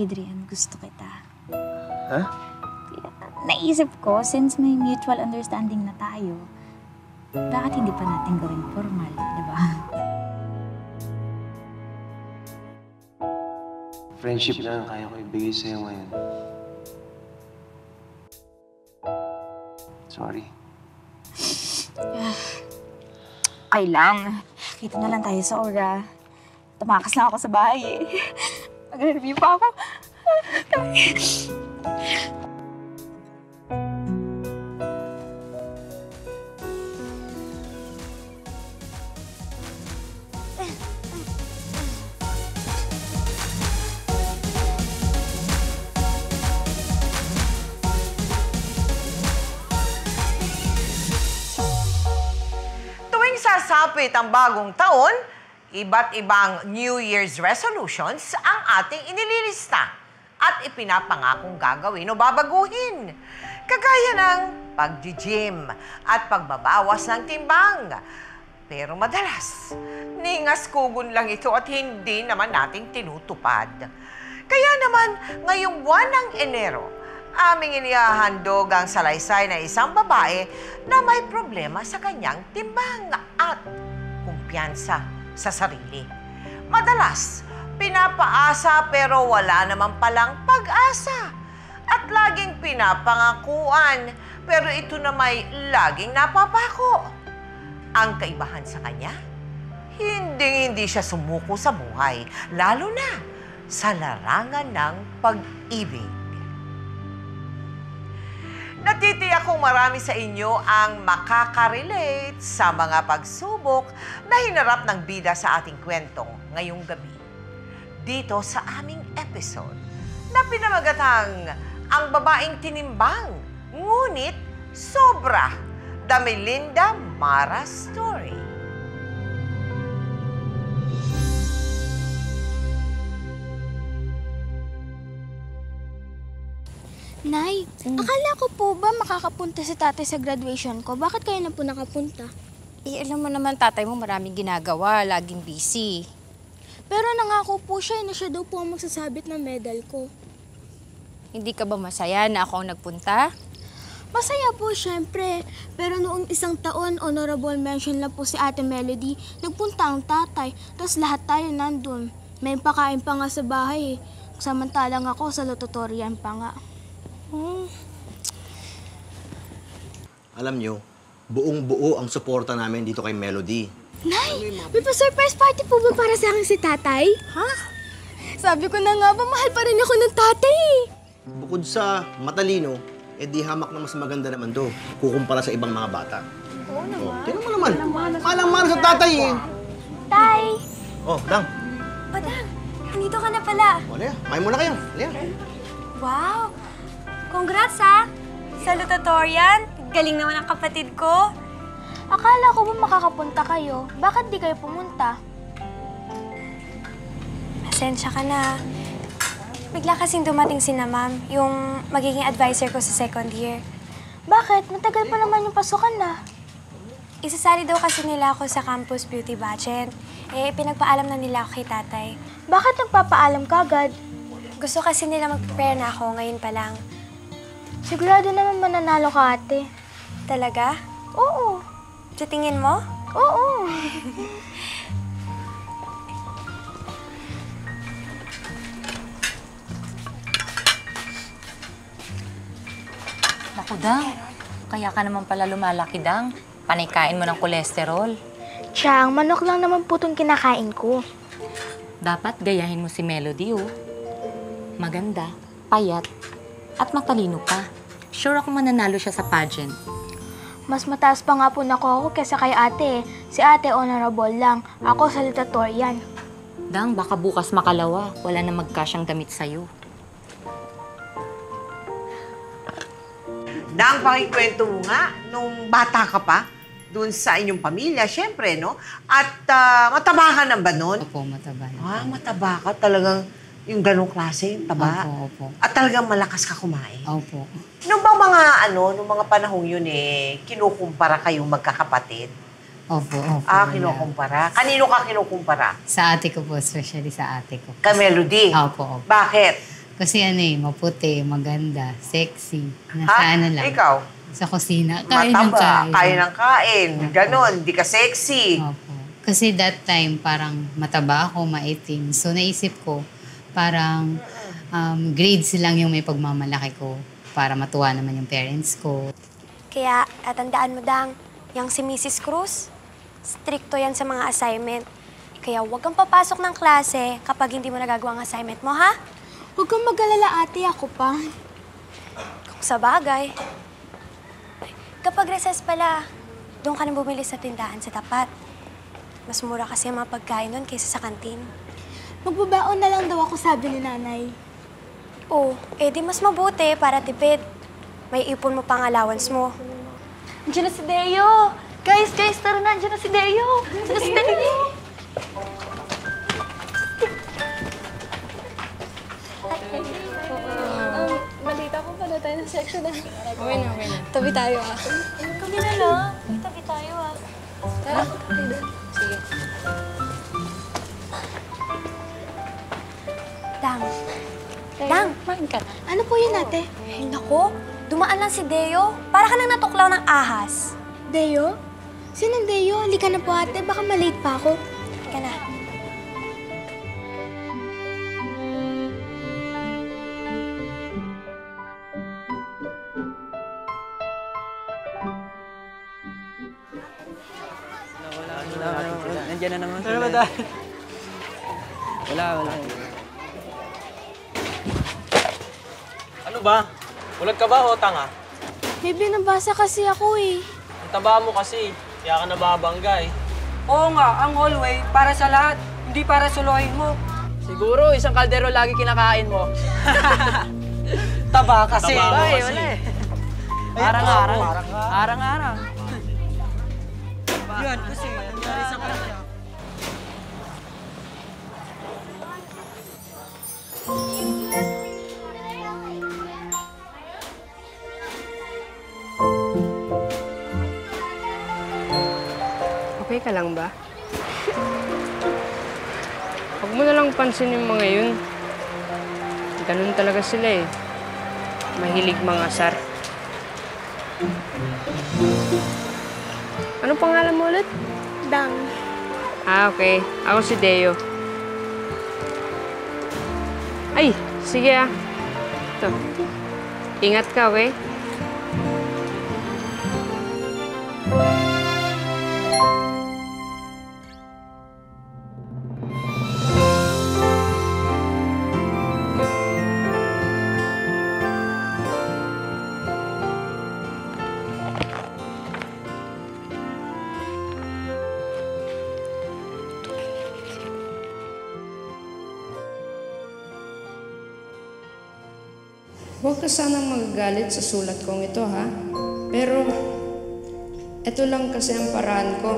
Adrian, gusto kita. Ha? Naisip ko, since may mutual understanding na tayo, bakit hindi pa natin gawing formal, di ba? Friendship lang ang kaya ko ibigay sa'yo ngayon. Sorry. Okay lang. Kita na lang tayo sa Aura. Tumakas lang ako sa bahay eh. Mag-review pa ako. Sasapit ang bagong taon, iba't ibang New Year's resolutions ang ating inililista at ipinapangakong gagawin o babaguhin. Kagaya ng pag-gym at pagbabawas ng timbang. Pero madalas, ningas-kugon lang ito at hindi naman nating tinutupad. Kaya naman, ngayong buwan ng Enero, aming inihahandog ang salaysay na isang babae na may problema sa kanyang timbang at kumpiyansa sa sarili. Madalas, pinapaasa pero wala naman palang pag-asa. At laging pinapangakuan pero ito na may laging napapako. Ang kaibahan sa kanya, hindi siya sumuko sa buhay, lalo na sa larangan ng pag-ibig. Natitiyak kong marami sa inyo ang makaka-relate sa mga pagsubok na hinarap ng bida sa ating kwento ngayong gabi. Dito sa aming episode na pinamagatang Ang Babaeng Tinimbang, Ngunit Sobra, The Melinda Mara Story. Nay, akala ko po ba makakapunta si tatay sa graduation ko? Bakit kayo na po nakapunta? Eh, alam mo naman, tatay mo maraming ginagawa, laging busy. Pero nangako po siya na siya daw po ang magsasabit ng medal ko. Hindi ka ba masaya na ako ang nagpunta? Masaya po, syempre. Pero noong isang taon, honorable mention lang po si Ate Melody, nagpunta ang tatay, tapos lahat tayo nandun. May pakain pa nga sa bahay eh. Samantalang ako sa lototorian pa nga. Alam nyo, buong-buo ang suporta namin dito kay Melody. Nay, may pa-surprise party po ba para sa akin si tatay? Ha? Sabi ko na nga ba, mahal pa rin ako ng tatay. Bukod sa matalino, di hamak na mas maganda naman to, kukumpara sa ibang mga bata. Oo naman. Tingnan mo naman, malang-mana sa tatay eh. Tay! Oh, Dang. O, Dang, nandito ka na pala. O, Lea, kain muna kayo. Lea. Wow! Congrats, ha! Sa lotatorian, galing naman ang kapatid ko. Akala ko ba makakapunta kayo? Bakit di kayo pumunta? Pasensya ka na. Bigla kasing dumating si na ma'am, yung magiging advisor ko sa second year. Bakit? Matagal pa naman yung pasukan na. Isasali daw kasi nila ako sa campus beauty pageant. Eh, pinagpaalam na nila ako kay tatay. Bakit nagpapaalam ka agad? Gusto kasi nila mag-prepare na ako ngayon pa lang. Sigurado naman mananalo ka, ate. Talaga? Oo. Sa tingin mo? Oo. Naku, Dang. Kaya ka naman pala lumalaki, Dang. Panay kain mo ng kolesterol. Tiyang, manok lang naman po itong kinakain ko. Dapat gayahin mo si Melody, oh. Maganda, payat, at matalino pa. Sure ako mananalo siya sa pageant. Mas mataas pa nga po nakuha ko kesa kay ate. Si ate honorable lang. Ako salutatorian. Dang, baka bukas makalawa. Wala na magkasyang damit sa'yo. Dang, pakikwento mo nga, nung bata ka pa, doon sa inyong pamilya, syempre, no? At mataba ka na ba nun? Opo, mataba na. Ah, mataba ka. Talagang yung ganong klase, yung taba. Opo. At talagang malakas ka kumain. Opo. Nung ba nung mga panahong yun kinukumpara kayong magkakapatid? Opo. Kinukumpara. Kanino ka kinukumpara? Sa ate ko po, especially sa ate ko. Ka Melody? Opo. Bakit? Kasi maputi, maganda, sexy. Nasa ano lang. Ikaw? Sa kusina. Kaya ng kain. Kaya ng kain. Ganon, di ka sexy. Opo. Kasi that time, parang mataba ako, maitim. So, naisip ko, parang grades lang yung may pagmamalaki ko para matuwa naman yung parents ko. Kaya, tandaan mo, Dang, yung si Mrs. Cruz, stricto yan sa mga assignment. Kaya huwag kang papasok ng klase kapag hindi mo nagagawa ang assignment mo, ha? Huwag kang mag-alala, ate. Ako pa. Kung sa bagay. Kapag recess pala, doon ka na bumili sa tindahan sa tapat. Mas mura kasi ang mga pagkain doon kaysa sa kantin. Magbabaon na lang daw ako, sabi ni nanay. Oh, di mas mabuti para tipid. May ipon mo pang allowance mo. Andiyan na si Deo! Guys, tara na! Andiyan na si Deo! Andiyan na si Deo! Balita ko pala tayo ng section na. Okay na. Tabi tayo, ah. Kami na lang. Tabi tayo, ah. Tara. Sige. Dang. Dang. Kumain ka na. Ano po yun, ate? Ay, nako. Dumaan lang si Deo. Para ka nang natuklaw ng ahas. Deo? Sinong Deo? Halika na po, ate. Baka malate pa ako. Halika na. Nandiyan na naman sila. Ano ba Wala. Ano ba? Ulag ka ba o tanga? May binabasa kasi ako eh. Ang taba mo kasi, kaya ka nababangga eh. Oo nga, ang hallway para sa lahat, hindi para suluhin mo. Siguro, isang kaldero lagi kinakain mo. Taba kasi. Taba mo kasi. Wala eh. Arang-arang. Yan, kasi nangyari sa kanya. Okay ka lang ba? Huwag mo na lang pansin yung mga yun. Ganun talaga sila eh. Mahilig mga asar. Anong pangalan mo ulit? Dang. Okay. Ako si Deo. Ay, sige ah. Ito. Ingat ka, okay? Huwag ka sanang magagalit sa sulat kong ito, ha? Pero, ito lang kasi ang paraan ko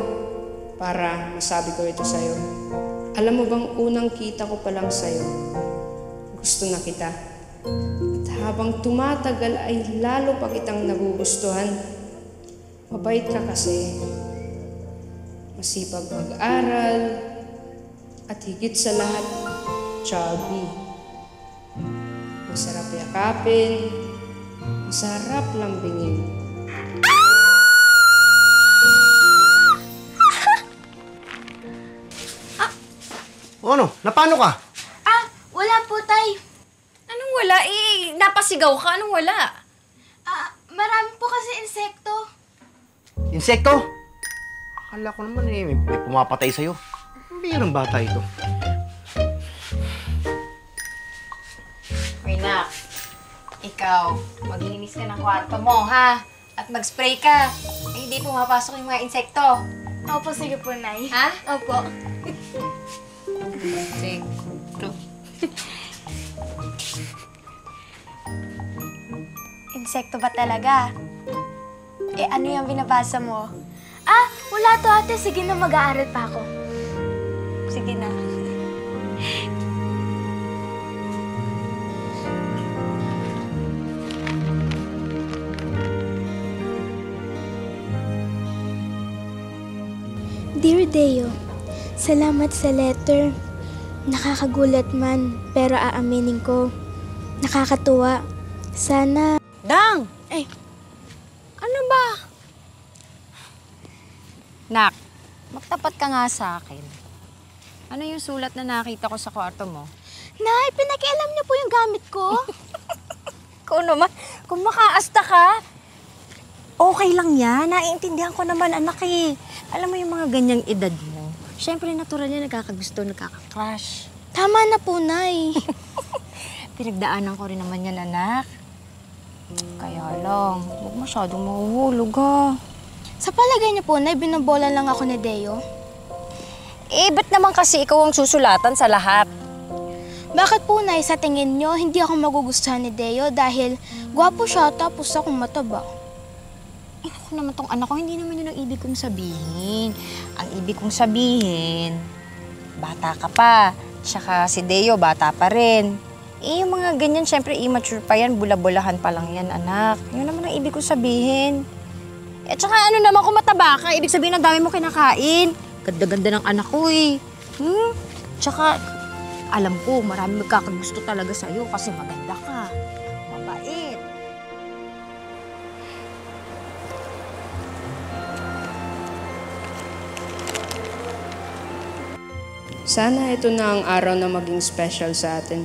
para masabi ko ito sa'yo. Alam mo bang unang kita ko pa lang sa'yo, gusto na kita. At habang tumatagal ay lalo pa kitang nagugustuhan. Mabait ka kasi. Masipag mag-aral. At higit sa lahat, chubby. Masarap yakapin, masarap lambingin. Ano? Napano ka? Wala po, tay. Anong wala? Napasigaw ka. Anong wala? Marami po kasi insekto. Insekto? Akala ko naman may pumapatay sa'yo. Ang bihirang bata ito. Uy, nak. Ikaw, maglinis ka ng kwarto mo, ha? At mag-spray ka. Hindi pumapasok yung mga insekto. Opo, sige po, nay. Ha? Opo. Insekto. Insekto ba talaga? Ano yung binabasa mo? Wala to, ate. Sige na, mag-aaral pa ako. Sige na. Dear Deo, salamat sa letter. Nakakagulat man, pero aaminin ko, Nakakatuwa. Sana... Dang! Ay, Ano ba? Nak, magtapat ka nga sa akin. Ano yung sulat na nakita ko sa kwarto mo? Nay, pinakialam niyo po yung gamit ko. Ikaw naman, kung makaasta ka, okay lang yan. Naiintindihan ko naman, anak eh. Alam mo yung mga ganyang edad mo, syempre natural yan, nagkakagusto, nagkakakrush. Tama na po, Nay. Pinagdaanan ko rin naman yan, anak. Kaya lang, huwag masyadong mahuhulog ha. Sa palagay niyo po, Nay, binabola lang ako ni Deo. Eh, ba't naman kasi ikaw ang susulatan sa lahat? Bakit po, Nay, sa tingin niyo, hindi ako magugustuhan ni Deo dahil gwapo siya tapos ako mataba? Eh, ako naman tong anak ko, hindi naman yun ang ibig kong sabihin. Ang ibig kong sabihin, bata ka pa. Tsaka si Deo, bata pa rin. Eh, yung mga ganyan, syempre, immature pa yan, bula-bulahan pa lang yan, anak. Yun naman ang ibig kong sabihin. At saka ano naman kung mataba ka, ibig sabihin ang dami mo kinakain. Ganda-ganda ng anak ko eh. Tsaka, alam ko, marami magkakagusto talaga sa'yo kasi maganda ka. Mabait. Sana ito na ang araw na maging special sa atin.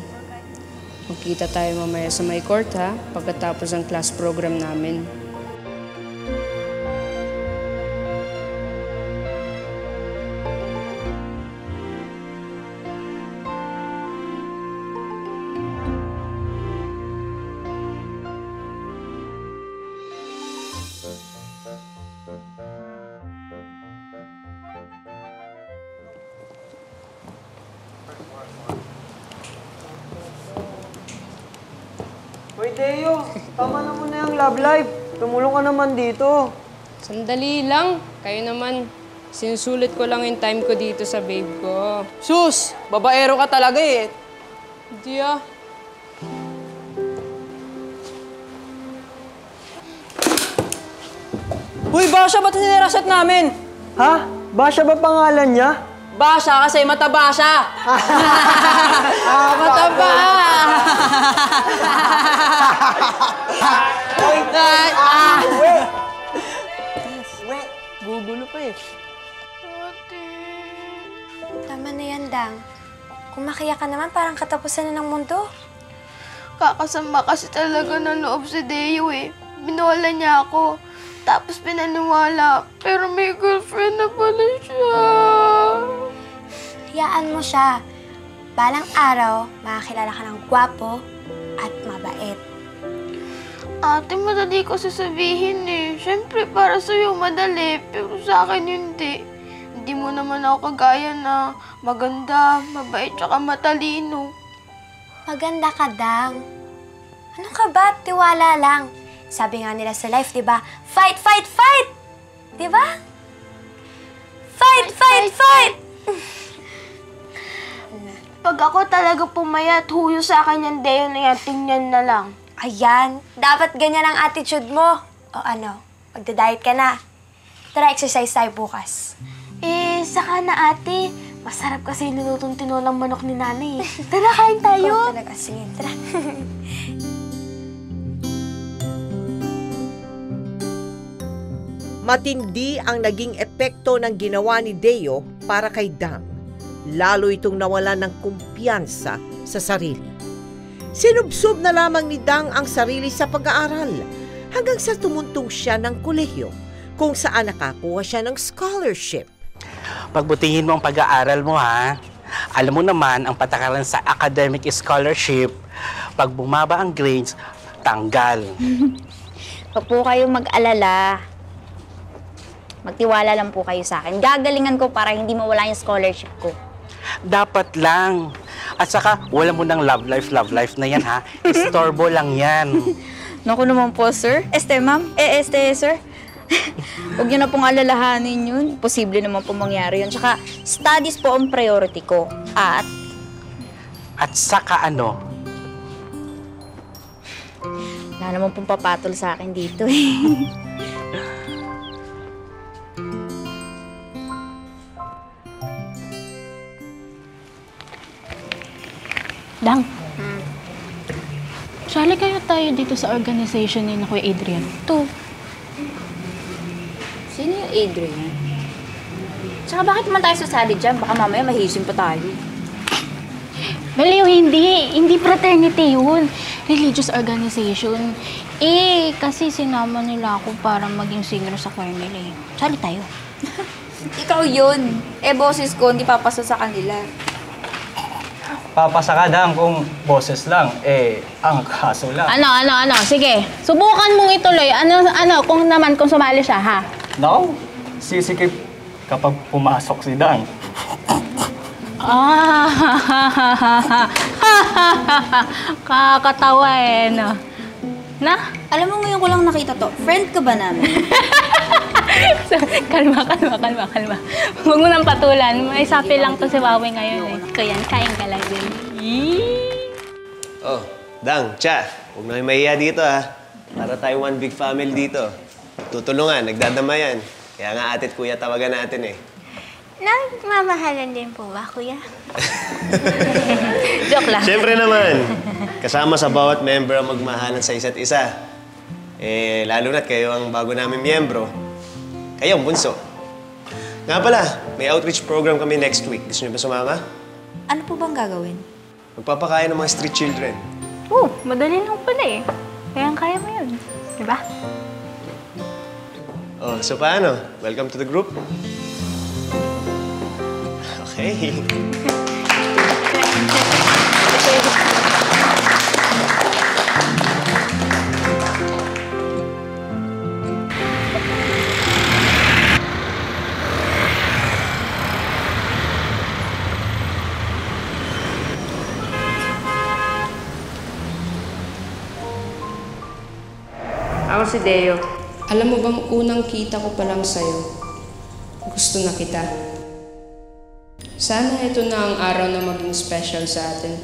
Magkita tayo mamaya sa may court ha, pagkatapos ng class program namin. Hoy, Deo, tama na muna yung love life. Tumulong ka naman dito. Sandali lang. Kayo naman, sinusulit ko lang yung time ko dito sa babe ko. Sus, babaero ka talaga eh. Hindi ah. Uy, Basha, ba't siniraset namin? Ha? Basha ba pangalan niya? Basha kasi mataba siya. Mataba! Gugulo pa eh. Tama na yan, Dang. Kung makiyak ka naman, parang katapusan na ng mundo. Kakasama kasi talaga ng loob si Deo eh. Binola niya ako. Tapos pinaniwala. Pero may girlfriend na pala siya. Hayaan mo siya. Balang araw, makakilala ka ng gwapo at mabait. Ate, madali ko sasabihin eh. Siyempre, para sa'yo madali, pero sa akin hindi. Hindi mo naman ako kagaya na maganda, mabait, tsaka matalino. Maganda ka, Dang. Ano ka ba? Tiwala lang. Sabi nga nila sa life, di ba? Fight, fight, fight! Di ba? Fight, fight, fight! Pag ako talaga pumayat, huyo sa akin yung Deo na yan, tingnan na lang. Ayan, dapat ganyan ang attitude mo. O ano, magda-diet ka na. Tara, exercise tayo bukas. Eh, saka na ate. Masarap kasi nilutong tinolang manok ni nanay. Tara, kain tayo. Ikaw talaga, sige, tara. Matindi ang naging epekto ng ginawa ni Deo para kay Dang. Lalo itong nawalan ng kumpiyansa sa sarili. Sinubsob na lamang ni Dang ang sarili sa pag-aaral hanggang sa tumuntong siya ng kolehiyo kung saan nakakuha siya ng scholarship. Pagbutihin mo ang pag-aaral mo, ha? Alam mo naman, ang patakaran sa academic scholarship, pag bumaba ang grades, tanggal. Huwag po kayong mag-alala. Magtiwala lang po kayo sa akin. Gagalingan ko para hindi mawala yung scholarship ko. Dapat lang. At saka, wala mo ng love life na yan, ha? Istorbo lang yan. Naku naman po, sir. Ma'am. Sir. Huwag niyo na pong alalahanin yun. Posible naman po mangyari yun. Tsaka, studies po ang priority ko. At saka ano? wala naman pong papatol sa akin dito eh. Dang. Sali kayo tayo dito sa organization ni na Kuya Adrian. To. Sino yung Adrian? Tsaka bakit naman tayo sasali dyan? Baka mamaya mahising pa tayo. Baliw, hindi. Hindi fraternity yun. Religious organization. Eh, kasi sinama nila ako para maging singer sa choir nila eh. Sali tayo. Ikaw yun. Eh, boses ko, hindi papasa sa kanila. Papasa ka dang kung boses lang. Eh, ang kaso lang. Ano? Sige, subukan mong ituloy. Kung sumali siya, ha? Naku, sisikip kapag pumasok si Dang. Kakatawa eh, no? Na? Alam mo, ngayon ko lang nakita to. Friend ka ba namin? Kalma. Huwag mo nang patulan. May sapi lang to si Wawi ngayon eh. Kuyan, kain ka lang din. Oh, Dang, Cha, huwag na kayo mahiya dito Para tayo one big family dito. Tutulungan, nagdadamayan. Kaya nga atit kuya tawagan natin eh. Nagmamahalan din po ba, kuya? Joke lang. Siyempre naman, kasama sa bawat member ang magmahalan sa isa't isa. Eh, lalo na't kayo ang bago namin miyembro. Kayo ang bunso. Nga pala, may outreach program kami next week. Gusto niyo ba sumama? Ano po bang gagawin? Magpapakain ng mga street children. Madali lang pala eh. Kaya mo yun. Diba? Oh, so paano? Welcome to the group. Okay. Ako si Deo. Alam mo bang unang kita ko pa lang sa'yo, gusto na kita. Sana ito na ang araw na maging special sa atin.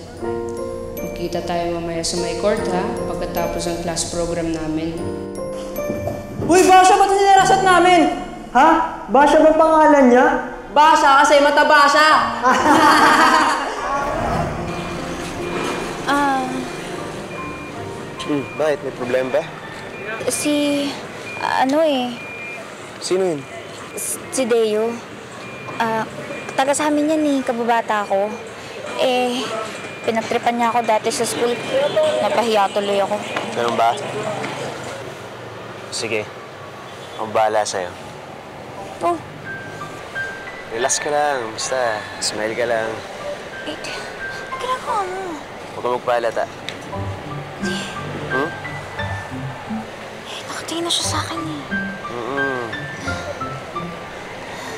Magkita tayo mamaya sa may court, ha? Pagkatapos ang class program namin. Uy, Basha, ba't sinirasat namin? Ha? Basha ba pangalan niya? Basha kasi mataba siya. Bakit? May problema ba? Sino yun? Si Deo. Taga sa amin yan eh, kababata ko. Eh, pinagtripan niya ako dati sa school. Napahiya tuloy ako. Ganun ba? Sige. Ang bahala sa'yo. Oh. Relax ka lang. Basta, smile ka lang. Eh, ginagawa mo. Huwag ka magpalata. Nakatingin na siya sa akin eh.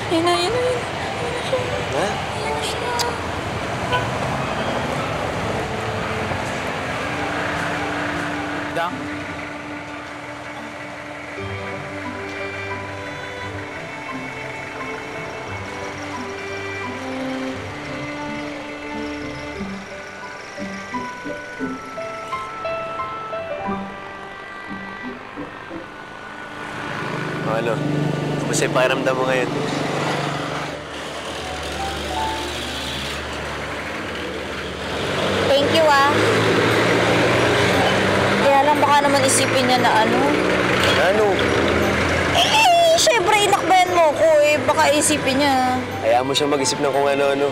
Yan na. Ha? Yan na siya. Dang? Ano? Kumusta yung pakiramdam mo ngayon? Thank you Kaya lang baka naman isipin niya na ano. Ano? Eh, syempre inakbayan mo ko eh. Baka isipin niya. Hayaan mo siya mag-isip ng kung ano-ano.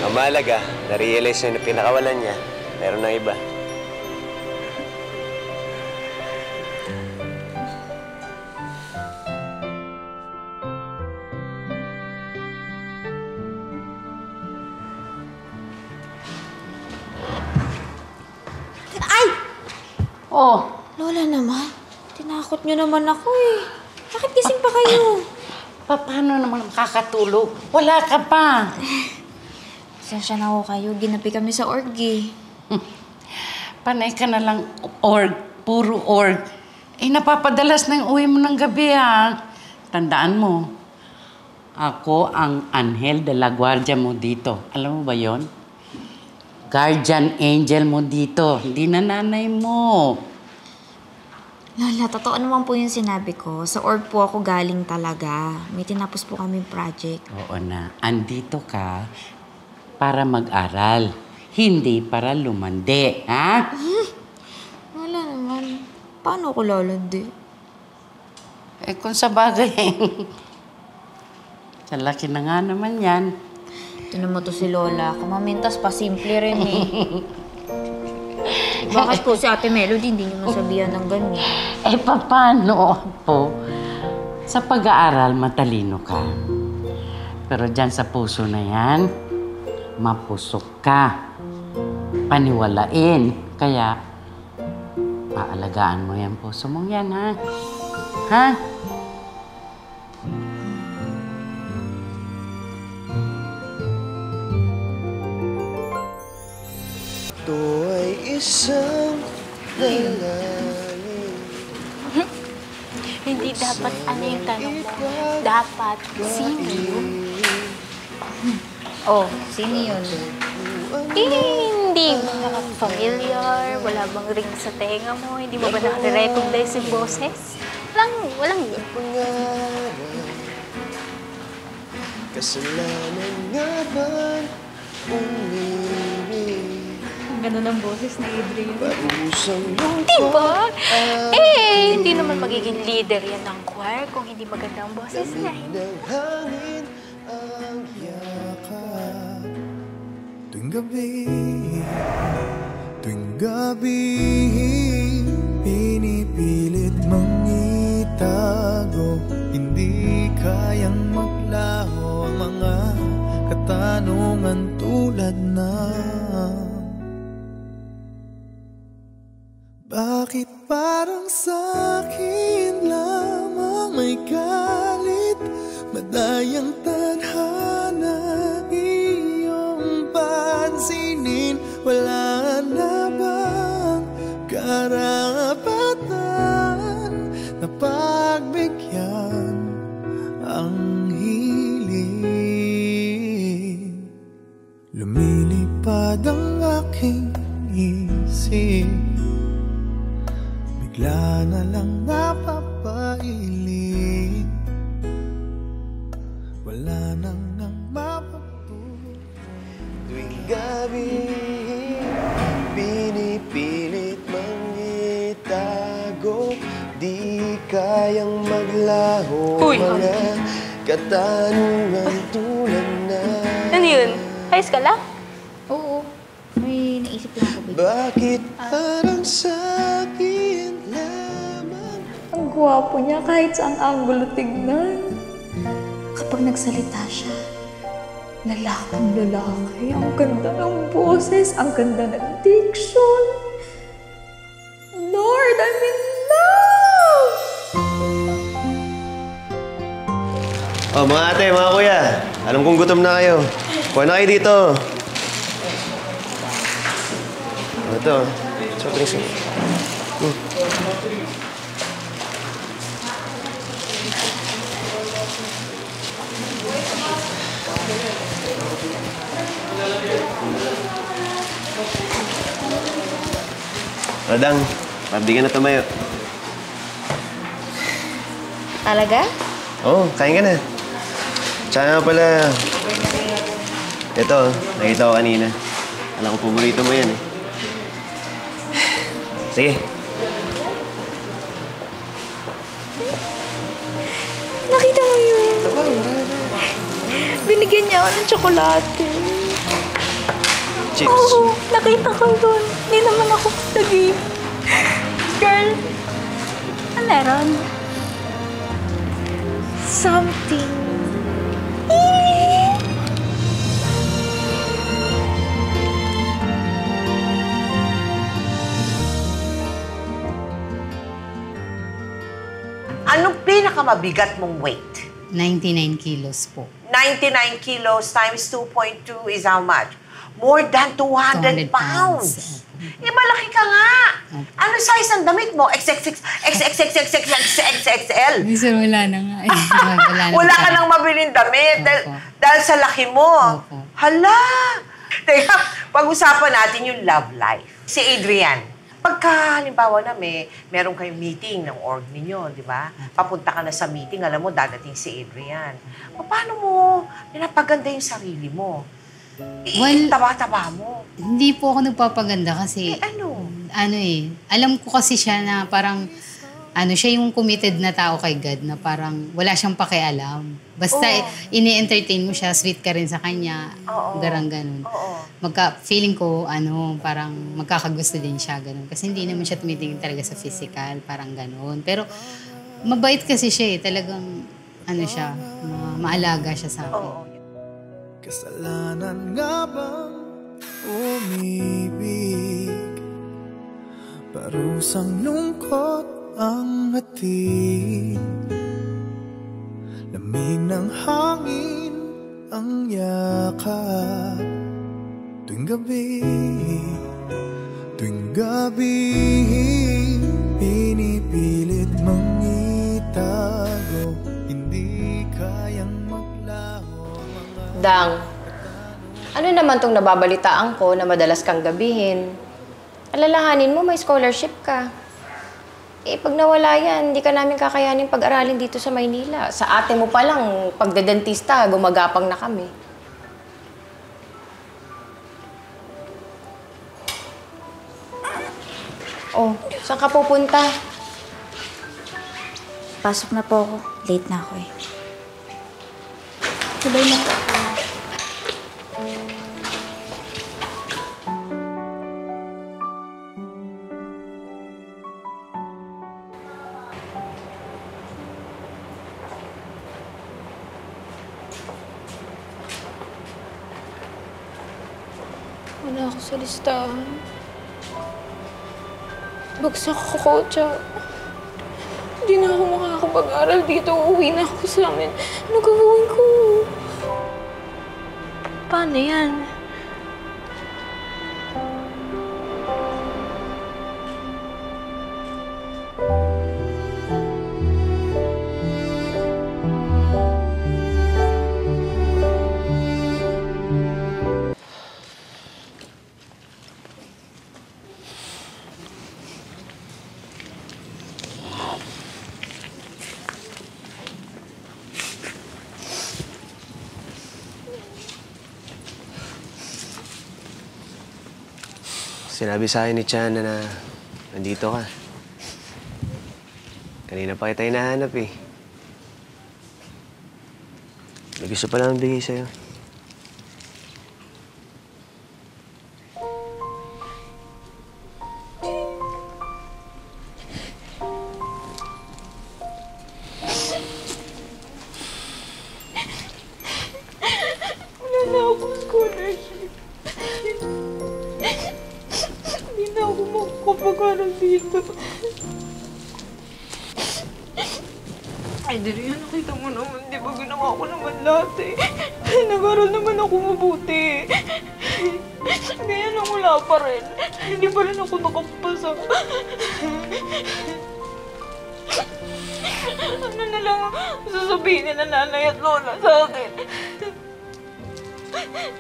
Ang mahalaga, na-realize niya na pinakawalan niya. Meron ng iba. Oh. Lola naman. Tinakot niyo naman ako eh. Bakit gising pa kayo? Paano naman makakatulog? Wala ka pa. Sensya na ako kayo. Ginapi kami sa org eh. Panay ka na lang org. Puro org. Eh, napapadalas na yung uwi mo ng gabi, ha? Tandaan mo, ako ang Angel de la Guardia mo dito. Alam mo ba yon? Guardian angel mo dito. Hindi na nanay mo. Lola, totoo naman po yung sinabi ko. Sa org po ako galing talaga. May tinapos po kami project. Oo na. Andito ka para mag-aral. Hindi para lumande, ha? Lola paano ako lalandi? Eh kung sa bagay, sa laki na nga naman yan. Ito naman to si Lola. Kumamintas pa, simple rin eh. Bakit po si Ate Melody hindi niyo masabihan ng ganyan? Eh paano po? Sa pag-aaral, matalino ka. Pero dyan sa puso na yan, mapusok ka. Paniwalain. Kaya, paalagaan mo yan puso mong yan, ha? Ha? Ito ay isang lalaki. Hindi dapat ano yung tanong mo. Dapat sino yun? Oh, sino yun? Hindi mo familiar, wala bang ring sa tenga mo, hindi mo ba nakare-recognize yung boses? Walang yun. Kasalanan nga ba umibig? Ang ganda ng boses ni Adrian. Parusang Diba? Hindi naman magiging leader yan ng choir kung hindi maganda ang boses niya. ng hangin ang yakap. Tuwing gabi, pinipilit mang itago. Hindi kayang maglaho ang mga katanungan tulad ng bakit parang sa'kin lamang may galit, madayang tadhana iyong pansinin, wala na bang karapatan na pagbigyan ang hiling? Lumilipad ang aking isip, bigla na lang napapailing, wala nang mapapulong. Tuwing gabi, pinipilit mang itago, di kayang maglaho mga katanungan tulad na. Ano yun? Ayos ka lang? Oo. May naisip lang ako. Bakit parang sa'kin lamang? Ang gwapo niya kahit saang anggulo tignan. Kapag nagsalita siya, lalaking lalaki. Ang ganda ng boses, ang ganda ng diction. Lord, I'm in love! Oh, mga ate, mga kuya, alam kong gutom na kayo. Kuha na kayo dito. Ito, soft drinks. Radang, pabigyan na tumayo. Talaga? Oo, kain ka na. Tsaka nga pala, ito, nakita ko kanina. Alam ko, paborito mo yan eh. Sige. Nakita mo yun? Binigyan niya ako ng tsokolate. Chips. Oo, nakita ko yun. Hindi naman ako nag-i. Girl, ano meron? Something. Anong pinakamabigat mong weight? 99 kilos po. 99 kilos times 2.2 is how much? More than 200 pounds. Eh, malaki ka nga. Ano size ang damit mo? XXL. Sir, wala na nga. Wala ka nang mabiling damit dahil sa laki mo. Hala! Teka, pag-usapan natin yung love life. Si Adrian, pagka halimbawa na meron kayong meeting ng org ninyo, di ba? Papunta ka na sa meeting, alam mo, dadating si Adrian. Paano mo pinapaganda yung sarili mo? Well, taba-taba mo. Hindi po ako nagpapaganda kasi ano? alam ko kasi siya na parang, siya yung committed na tao kay God na parang wala siyang pakialam. Basta ini-entertain mo siya, sweet ka rin sa kanya, garang ganun. Feeling ko, parang magkakagusto din siya, ganun. Kasi hindi naman siya tumitingin talaga sa physical, parang ganun. Pero mabait kasi siya talagang, siya, maalaga siya sa akin. Kasalanan nga bang umibig? Parusang lungkot ang hatid, lamig ng hangin ang yakap. Tuwing gabi, pinipilit mang itago, hindi kayang maglaho. Dang, ano naman tong nababalitaan ko na madalas kang gabihin? Alalahanin mo, may scholarship ka. Pag nawala yan, hindi ka namin kakayanin pag-aralin dito sa Maynila. Sa ate mo pa lang, pagdedentista, gumagapang na kami. Oh, saan ka pupunta? Pasok na po ako. Late na ako eh. Sabay na po ako. Wala ako sa listahan. Bagsak ako, tsaka hindi na ako makakapag-aral dito. Uuwi na ako sa amin. Ano gagawin ko? Paano yan? Sinabi sa akin ni Chana na nandito ka. Kanina pa kita hinahanap eh. May gusto pa lang bigay sa'yo. Wala na akong scholarship. Hindi na ako makakapag-aral dito. Ay, Darian, nakita mo naman, di ba ginawa ko naman lahat eh. Nag-aral naman ako mabuti. Kaya lang wala pa rin. Hindi pa rin ako nakapasa. Ano na lang sasabihin ni nanay at lola sa akin?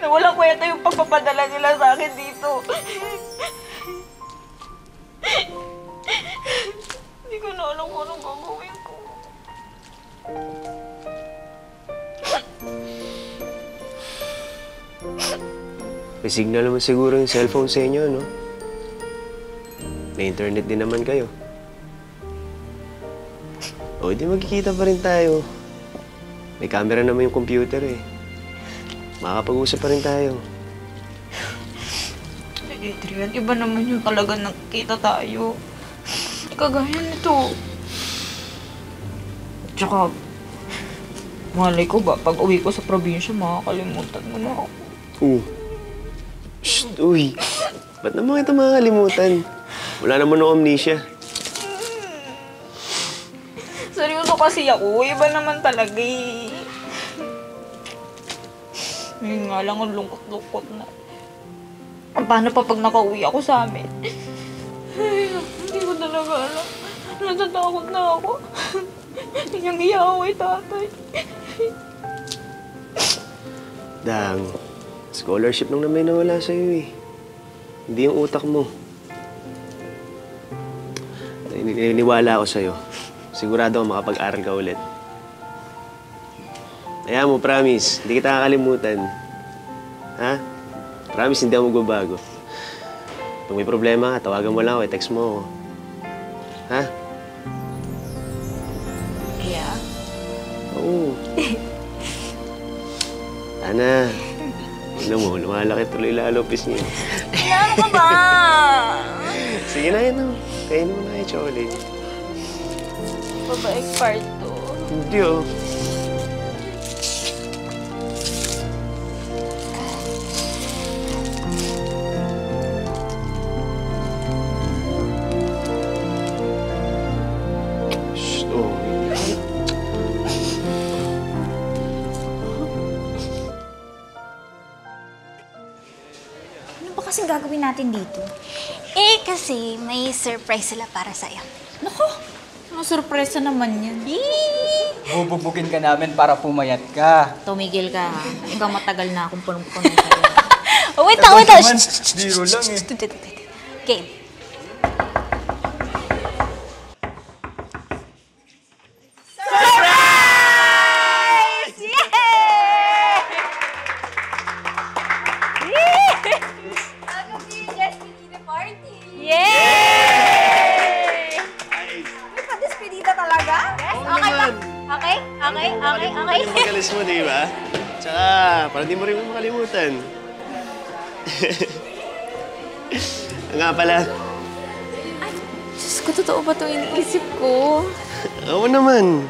Na walang kwenta yung pagpapadala nila sa akin dito. Hindi ko na alam kung anong gagawin ko. May signal naman siguro yung cellphone sa inyo, no? May internet din naman kayo. O, di magkikita pa rin tayo. May camera naman yung computer eh. Makakapag-usap pa rin tayo. Adrian, iba naman yung talaga nakikita tayo. Kagaya nito. Tsaka, malay ko ba, pag uwi ko sa probinsya, makakalimutan mo na ako. Shh, uy. Ba't naman kita makakalimutan? Wala naman ng amnesia. Seryoso kasi ako, iba naman talaga eh. Ngayon nga lang ang lungkot-lungkot na. Paano pa pag nakauwi ako sa amin? Ay, hindi ko talaga alam. Natatakot na ako. Iyang-iya ako kay tatay. Dang, scholarship nung naman nawala sa'yo eh. Hindi yung utak mo. Naniniwala ako sa'yo. Sigurado ako makapag-aral ka ulit. Kaya mo, promise, hindi kita kakalimutan. Ha? Promise, hindi ako magbabago. Pag may problema, tawagan mo lang ako, text mo. Ha? Yeah. Oo. Ana, tignan mo, lumalaki tuloy lalo pis niya. Ano ka ba? Sige na yun, kainin mo na yung chocolate. Babaeng part to. Hindi, oh. Shh, oh. Ano ba kasing gagawin natin dito? Kasi may surprise sila para sa'yo. Naku! Ano surpresa naman yan? Bubugin ka namin para pumayat ka. Tumigil ka. Ikaw matagal na akong punong-puno sa'yo. Oh, wait lang, wait lang. Biro lang eh. Game. Surprise! Yay! May pa-despedida talaga? Yes, okay ba? Okay? Magalis mo, di ba? Tsaka, parang di mo rin makalimutan. Nga pala. Diyos ko, totoo ba itong iniisip ko? Oo naman.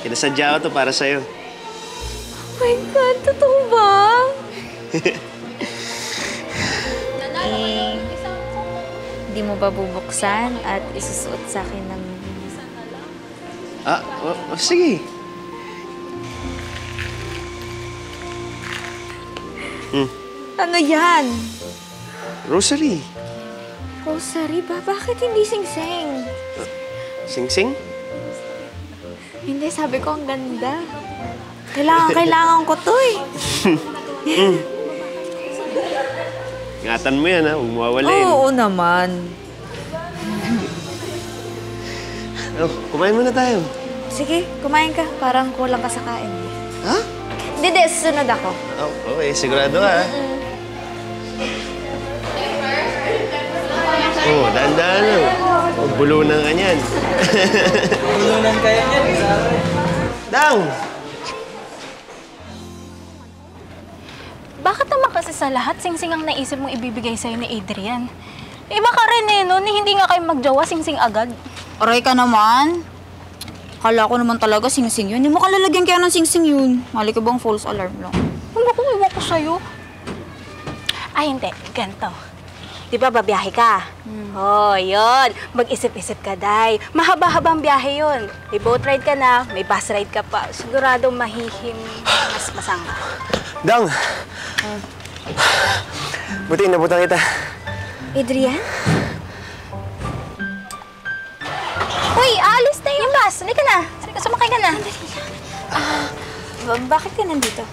Kinasadya ko to para sa'yo. Oh my God, totoo ba? Hindi mo ba bubuksan at isusuot sa akin ng... Sige. Ano yan? Rosary. Rosary ba? Bakit hindi sing-sing? Sing-sing? Hindi, sabi ko ang ganda. Kailangan ko to eh. Ingatan mo yan, ha? Huwag mawawalin. Oo naman. Kumain muna tayo. Sige, kumain ka. Parang kulang ka sa kain. Ha? Hindi, susunod ako. Okay, sigurado ha. Dahan-dahan lang. Bulunan ka niyan. Bulunan kaya niyan. Dang! Bakit naman kasi sa lahat, sing-sing ang naisip mong ibibigay sa'yo ni Adrian? Iba ka rin no? Hindi nga kayo magjowa, sing-sing agad. Aray ka naman. Kala ko naman talaga sing-sing yun. Hindi mo kalalagyan kaya ng sing-sing yun. Mali ka bang false alarm lang? Ano ko, iwan ko sa'yo. Ay, hindi. Ganito. Di ba, babiyahe ka? Oh, yun. Mag-isip-isip ka, Day. Mahaba-habang biyahe yun. May boat ride ka na, may bus ride ka pa. Sigurado mahihim, mas masanga. Dang! Buti, inabutan kita. Adrian? Uy, alis na yung bus. Halika na. Sumakay ka na. Bakit ka nandito?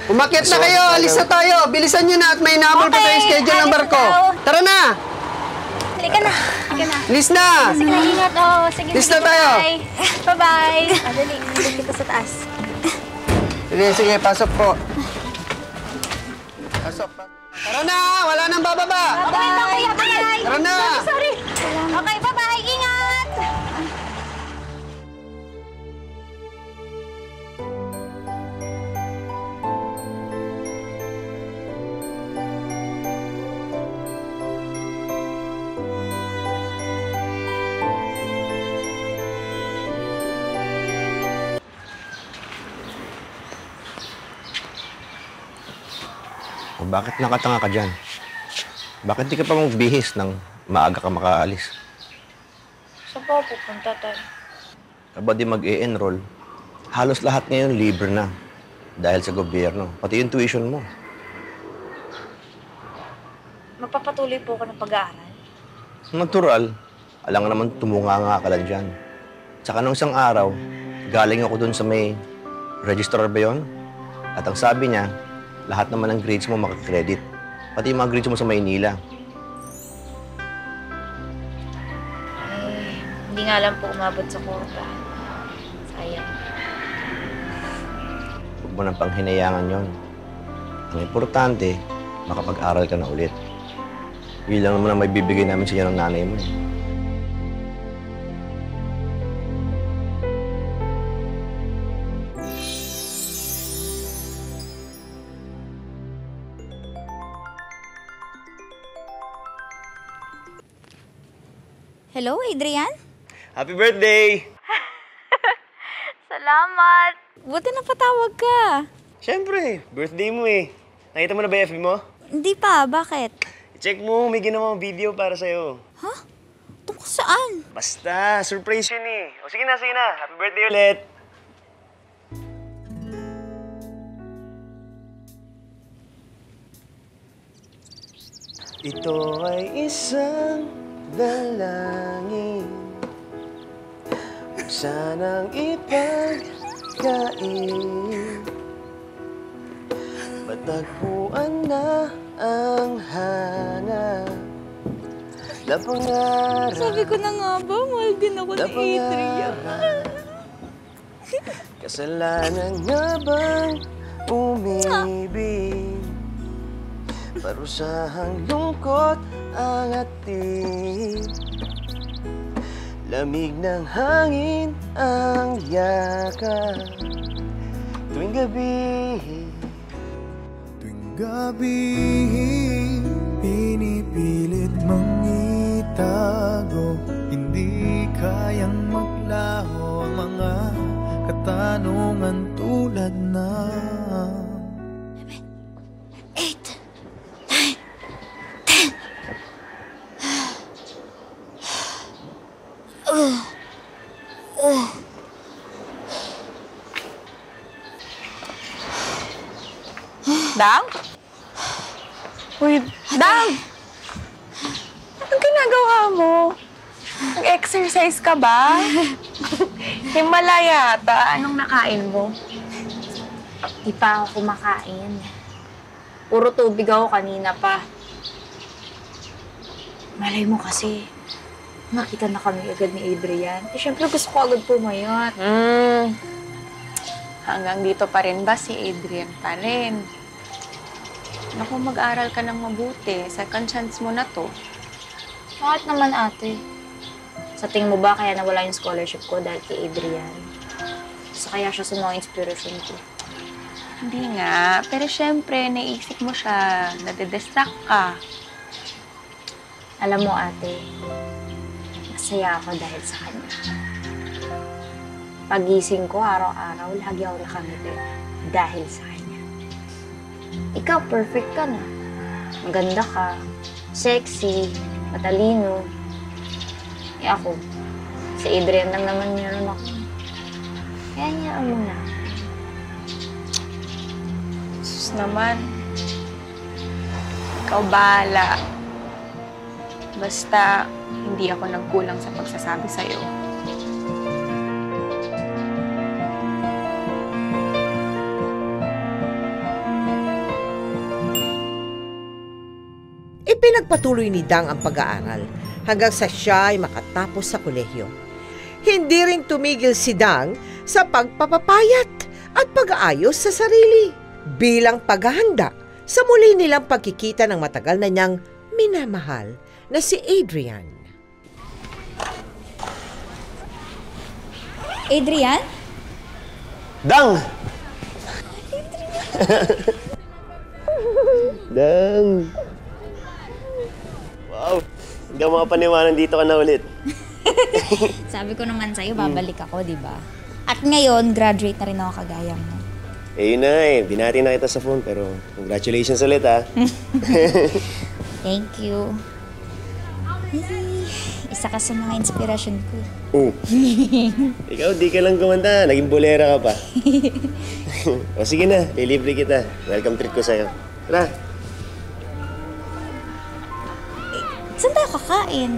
Umakyat na kayo! Alis na tayo! Bilisan nyo na at may inabol pa tayong schedule ng barko. Tara na! Halika na. Alis na! Sige na, ingat. Sige, alis na tayo! Bye-bye. Dali, dali kita sa taas. Sige, pasok po. Pasok. Tara na! Wala nang bababa! Bye-bye! Tara na! Sorry. Okay, bye-bye. Ingat! Bakit nakatanga ka dyan? Bakit di ka pa magbihis nang maaga ka makaalis? Saan pa pupunta tayo? Aba di mag-e-enroll. Halos lahat ngayon libre na. Dahil sa gobyerno. Pati yung tuition mo. Magpapatuloy po ako ng pag-aaral. Natural. Alam nga naman tumunganga ka lang dyan. Tsaka nung isang araw, galing ako dun sa may registrar ba yun? At ang sabi niya, lahat naman ng grades mo makakredit. Pati yung mga grades mo sa Maynila. Hindi nga lang po umabot sa quota. Sayang. Huwag mo nang panghinayangan yon. Ang importante, makapag-aral ka na ulit. Yun lang naman ang may bibigay namin sa inyo ng nanay mo. Hello, Adrian? Happy birthday! Salamat! Buti napatawag ka. Siyempre, birthday mo eh. Nakita mo na ba yung FB mo? Hindi pa, bakit? I-check mo, may ginawang video para sa'yo. Ha? Tungkol saan? Basta, surprise yun eh. O sige na, Happy birthday ulit! Ito ay isang dalangin, huwag sanang ipagkain. Matagpuan na ang hanap na pangarap. Sabi ko na nga ba, mahal din ako ni Adrian. Kasalanan nga bang umibig? Parusahang lungkot ang ating, lamig ng hangin ang yakap tuwing gabi. Gabi, pinipilit mang itago, hindi kayang maglaho ang mga katanungan tulad ng 8, 9, 10. Dang? Uy, Dang! Anong ginagawa mo? Nag-exercise ka ba? Himala yata. Anong nakain mo? Di pa ako kumakain. Puro tubig ako kanina pa. Malay mo kasi, makita na kami agad ni Adrian. Eh, syempre gusto ko agad pumayat. Hanggang dito pa rin ba si Adrian pa rin? Naku, mag-aral ka ng mabuti. Second chance mo na to. Bakit naman, ate? Sa tingin mo ba kaya nawala yung scholarship ko dahil kay Adrian? Sa kaya siya sa mga inspirasyon ko? Hindi nga. Pero syempre, naisip mo siya. Nade-distract ka. Alam mo, ate, masaya ako dahil sa kanya. Pagising ko araw-araw, lagi ako nakangiti dahil sa kanya. Ikaw, perfect ka na. Maganda ka, sexy, matalino. Eh ako, si Adrian lang naman meron ako. Kaya niyaan mo na. Sus naman. Ikaw bahala. Basta, hindi ako nagkulang sa pagsasabi sa'yo. Ipinagpatuloy ni Dang ang pag-aaral hanggang sa siya ay makatapos sa kolehiyo. Hindi rin tumigil si Dang sa pagpapapayat at pag-aayos sa sarili bilang paghahanda sa muli nilang pagkikita ng matagal na niyang minamahal na si Adrian. Adrian? Dang! Dang! Wow! Hindi ako makapaniwanan dito ka na ulit. Sabi ko naman sa'yo, babalik ako, di ba? At ngayon, graduate na rin ako kagaya mo. Eh yun na eh. Binati na kita sa phone pero congratulations ulit ha. Thank you. Isa ka sa mga inspirasyon ko. Ikaw, di ka lang kumanta. Naging bolera ka pa. O sige na, lilibre kita. Welcome treat ko sa'yo. Tara. Saan tayo kakain?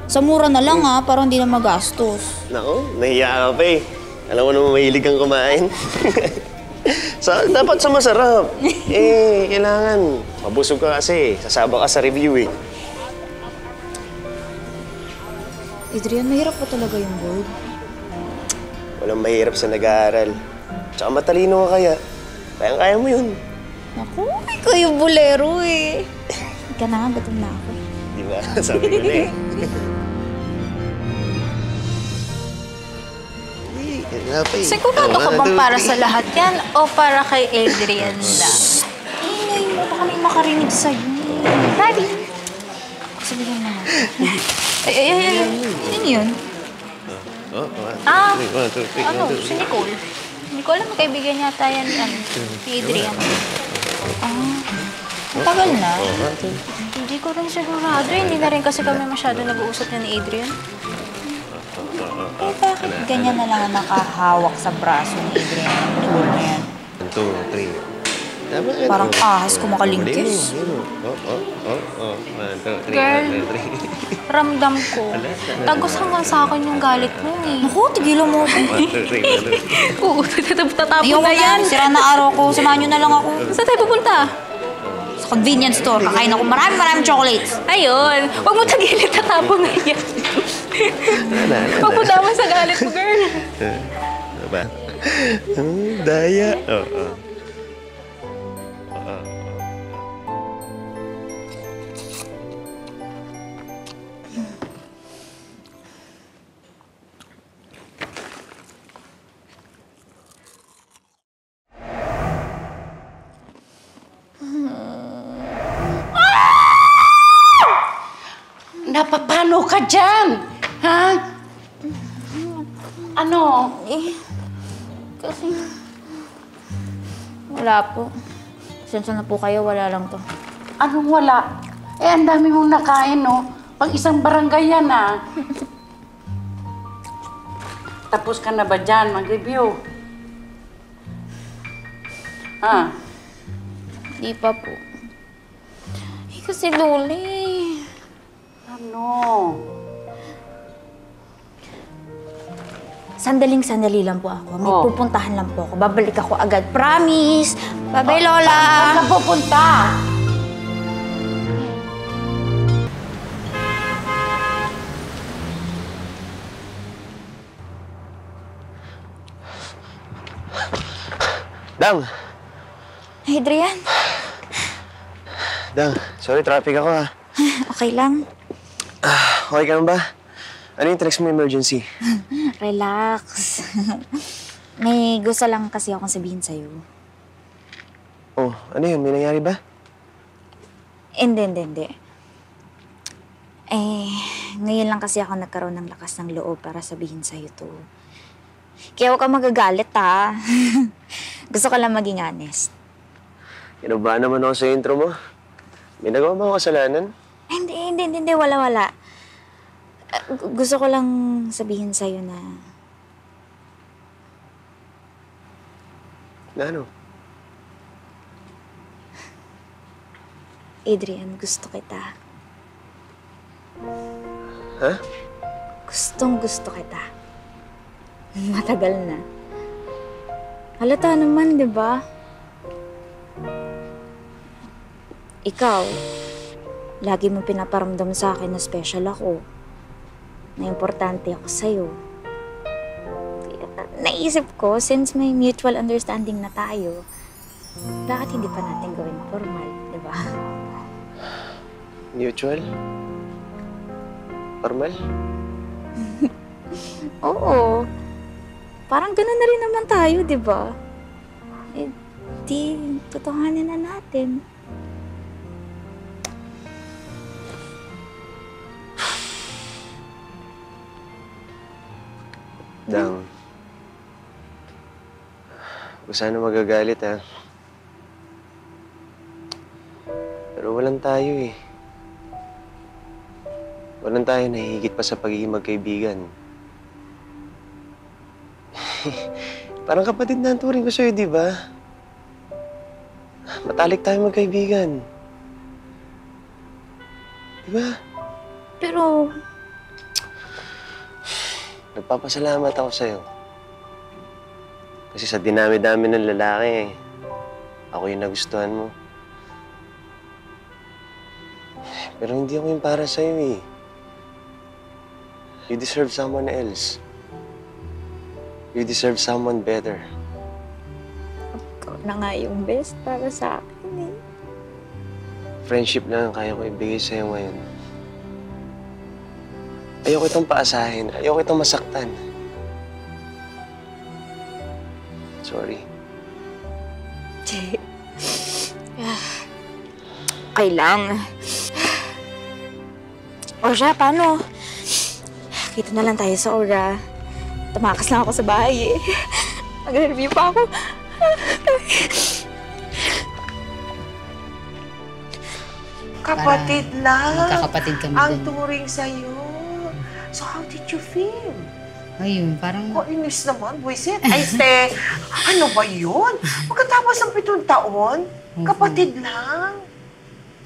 Sa mura na lang ha, para hindi na magastos. Naku, nahiya ka pa eh. Alam mo naman mahilig kang kumain. Dapat sa masarap. Eh, kailangan. Mabusog ka kasi. Sasaba ka sa review eh. Adrian, mahirap pa talaga yung board. Walang mahirap sa nag-aaral. Tsaka matalino ka kaya. Kaya mo yun. Naku, ikaw yung bolero eh. Ika na nga, gutom na ako. Di mo Diba? Sabi ko na eh. Sigurado ka bang para sa lahat yan o para kay Adrian lang? Ingay mo, baka may makarinig sa'yo. Daddy! Sabihin na Ano yun? Si Nicole. Nicole, ang kaibigan yata yan ni Adrian. Matagal na. Hindi ko rin sigurado. Hindi na rin kasi kami masyado nag-uusap niya ni Adrian. Bakit ganyan na lang nakahawak sa braso ni Adrian ang tool na yan? 1, 2, 3. Parang ahas kumakalingkis. 1, 2, 3. Girl, ramdam ko. Tagos hanggang sa akin yung galit mo eh. Naku, tigilan mo ako. 1, 2, 3. Oo, tatapon Ayoko na yan. Sira na araw ko. Samahan nyo na lang ako. Saan tayo pupunta? Sa convenience store. Kakain ako maraming chocolates. Ayun. Huwag mo tagilid, tatapon na yan. Huwag mo tama sa galit mo, girl. Diba? Daya. Oo. Napapano ka dyan? Ha? Ano? Kasi... Wala po. Sensya na po kayo, wala lang to. Anong wala? Ang dami mong nakain, no? Pag isang barangay yan, ah. Tapos ka na ba dyan mag-review? Ha? Di pa po. Kasi Loli... Ano? Sandali lang po ako. May pupuntahan lang po ako. Babalik ako agad. Promise! Bye-bye, Lola! Saan ka pupunta? Dang! Adrian? Dang, sorry, traffic ako ha. Okay lang. Okay ka na ba? Ano yung text mo emergency? Relax. May gusto lang kasi akong sabihin sa'yo. Oh, ano yun? May nangyari ba? Hindi. Ngayon lang kasi ako nagkaroon ng lakas ng loob para sabihin sa'yo to. Kaya huwag ka magagalit, ha? Gusto ko lang maging honest. Kinabahan naman ako sa intro mo. May nagawa ba ako kasalanan? Hindi. Wala. Gusto ko lang sabihin sa'yo na... Na ano? Adrian, gusto kita. Ha? Gustong-gusto kita. Matagal na. Halata naman, di ba? Ikaw, lagi mo pinaparamdam sa akin na special ako. Na importante ako sa'yo. Naisip ko, since may mutual understanding na tayo, bakit hindi pa natin gawin formal, di ba? Mutual? Formal? Oo. Parang gano'n na rin naman tayo, di ba? Di, totohanin na natin. Dang. Kung sana magagalit, ha? Pero walang tayo, eh. Walang tayo nahihigit pa sa pagiging magkaibigan. Parang kapatid na ang turing ko sa'yo, di ba? Matalik tayo magkaibigan. Di ba? Pero... Nagpapasalamat ako sa'yo. Kasi sa dinami-dami ng lalaki, ako yung nagustuhan mo. Pero hindi ako yung para sa'yo, eh. You deserve someone else. You deserve someone better. Ikaw na nga yung best para sa akin, eh. Friendship lang ang kaya ko ibigay sa'yo ngayon. Ayoko itong paasahin. Ayoko itong masaktan. Sorry. Che. Okay lang. O siya, paano? Kita na lang tayo sa Aura. Tumakas lang ako sa bahay eh. Nag-review pa ako. Kapatid lang. Magkakapatid kami ang din. turing sa'yo. So how did you feel? Ayun, parang... Oh, inis naman, buwisit. Ay, ste, ano ba yun? Pagkatapos ng 7 taon, kapatid lang.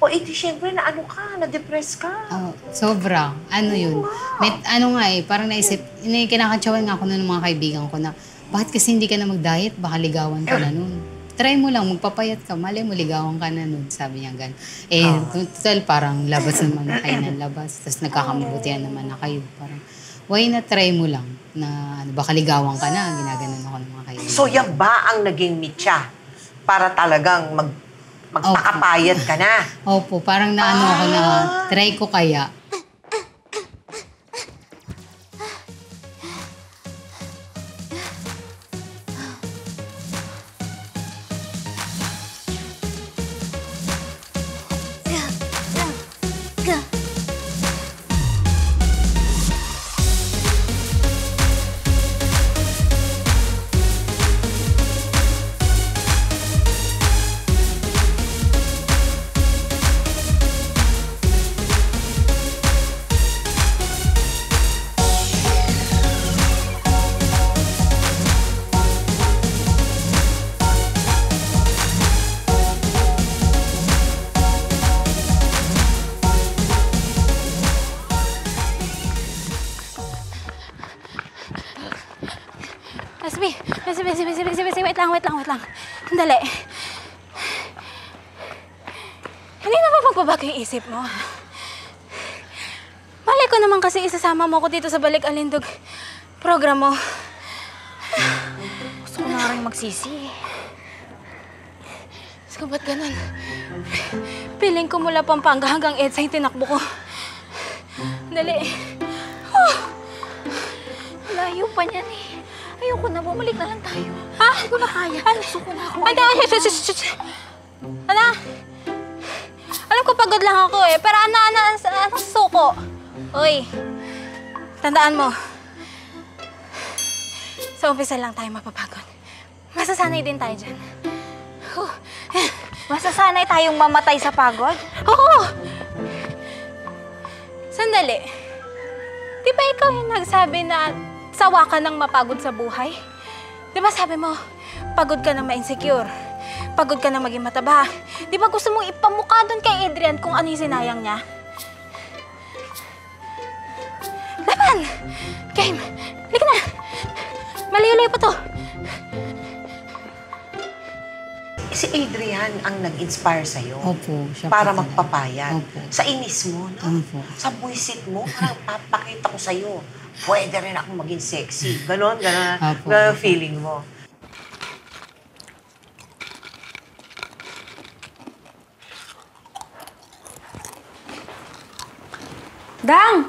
O, iti, syempre, na ano ka, na-depress ka. Oh, sobra. Ano yun? May, ano nga parang naisip, kinakatsawan nga ako ng mga kaibigan ko na, bakit kasi hindi ka na mag-diet? Baka ligawan ka na nun. Try mo lang, magpapayat ka, malay mo, ligawan ka na nun. Sabi niya gano'n. Total, parang labas naman na kayo ng labas. Tapos nagkakamabutihan naman na kayo. Parang, why na try mo lang na baka ligawan ka na, ginaganon ako ng mga kaibigan. So, yan ba ang naging mitya? Para talagang magpakapayat ka na? Opo, parang naano ako na try ko kaya. Wait lang. Sandali. Hindi na ba magbabago yung isip mo? Malay ko naman kasi isasama mo ko dito sa Balik Alindog program mo. Gusto ko na rin magsisi. So, ba't ganun? Piling ko mula Pampanga hanggang EDSA yung tinakbo ko. Dali. Layo pa niyan eh. Ayoko na, bumalik na lang tayo. Ha? Hindi ko na kaya. Suko na ako. Ana? Alam ko pagod lang ako eh. Pero suko. Uy, tandaan mo. Sa umpisa lang tayo mapapagod. Masasanay din tayo dyan. Masasanay tayong mamatay sa pagod? Oo! Sandali. Di ba ikaw yung nagsabi na sawa ka nang mapagod sa buhay? Di ba sabi mo, pagod ka nang ma-insecure? Pagod ka nang maging mataba? Di ba gusto mong ipamukha doon kay Adrian kung ano yung sinayang niya? Laban! Game! Halika na! Malayo-layo pa to! Si Adrian ang nag-inspire sa'yo. Opo, siya para po magpapayat. Opo. Sa inis mo, no? Opo. Sa buwisit mo, parang papakita ko sa'yo. Pwede rin akong maging sexy. Ganon feeling mo. Dang!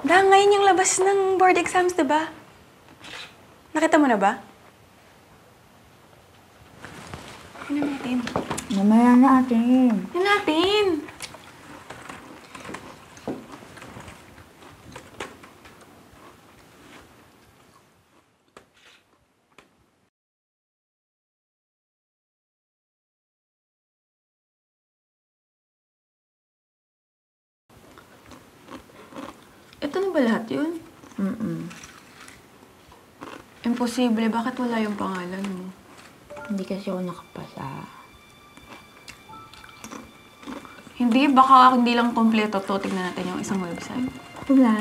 Dang, ngayon yung labas ng board exams, diba? Nakita mo na ba? Ano natin? Mamaya natin. Ano natin? Ito na ba lahat yun? Imposible. Bakit wala yung pangalan mo? Hindi kasi ako nakapasa. Hindi, baka hindi lang kompleto to. Tignan natin yung isang website. Wala.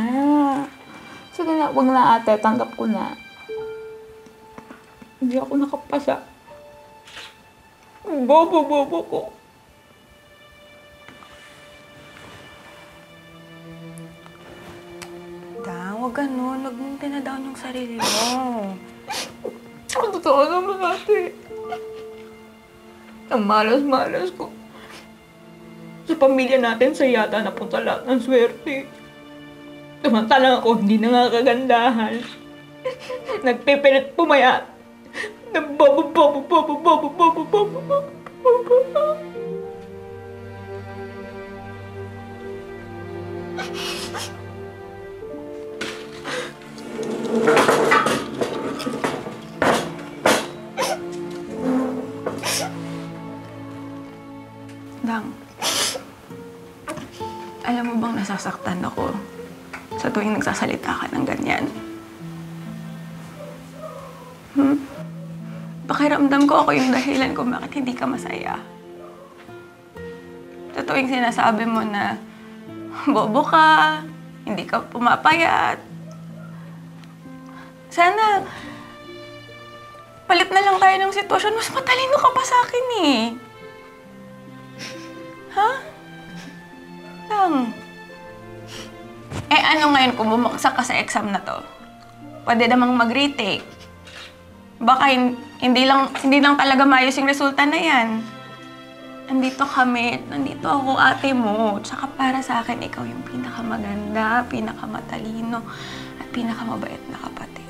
Sige na, wag na ate. Tanggap ko na. Hindi ako nakapasa. Bobo ko. Dang, wag ganun. Wag mong tinadown yung sarili mo. Ang totoo naman ate. Ang malas-malas ko. Sa pamilya natin, sa yata napunta lahat ng swerte. Samantalang ako hindi nangakagandahan. Nagpipilit pumayat. Dang, alam mo bang nasasaktan ako sa tuwing nagsasalita ka ng ganyan? Pakiramdam ko ako yung dahilan kung bakit hindi ka masaya. Sa tuwing sinasabi mo na bobo ka, hindi ka pumapayat. Sana palit na lang tayo ng sitwasyon. Mas matalino ka pa sa akin eh. Ha? Lang. Eh ano ngayon kung bumaksak ka sa exam na to? Pwede namang mag-retake. Baka hindi lang talaga maayos yung resulta na yan. Nandito kami, nandito ako, ate mo. Tsaka para sa akin, ikaw yung pinakamaganda, pinakamatalino, at pinakamabait na kapatid.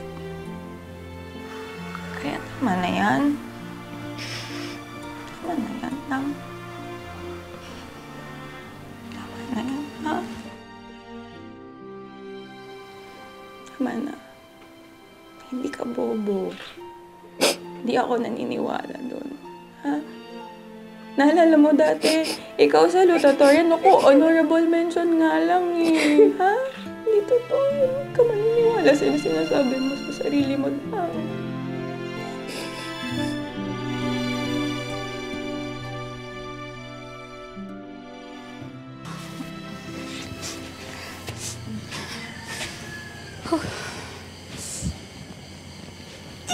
Kaya tama na yan. Tama na yan, Lang. Tama na yan, ha? Tama na. Hindi ka bobo. Hindi ako naniniwala doon. Ha? Naalala mo dati, ikaw sa salutatorian, ako, honorable mention nga lang eh. Ha? Hindi totoo yun. Hindi ka maniniwala sa sinasabi mo sa sarili mo lang.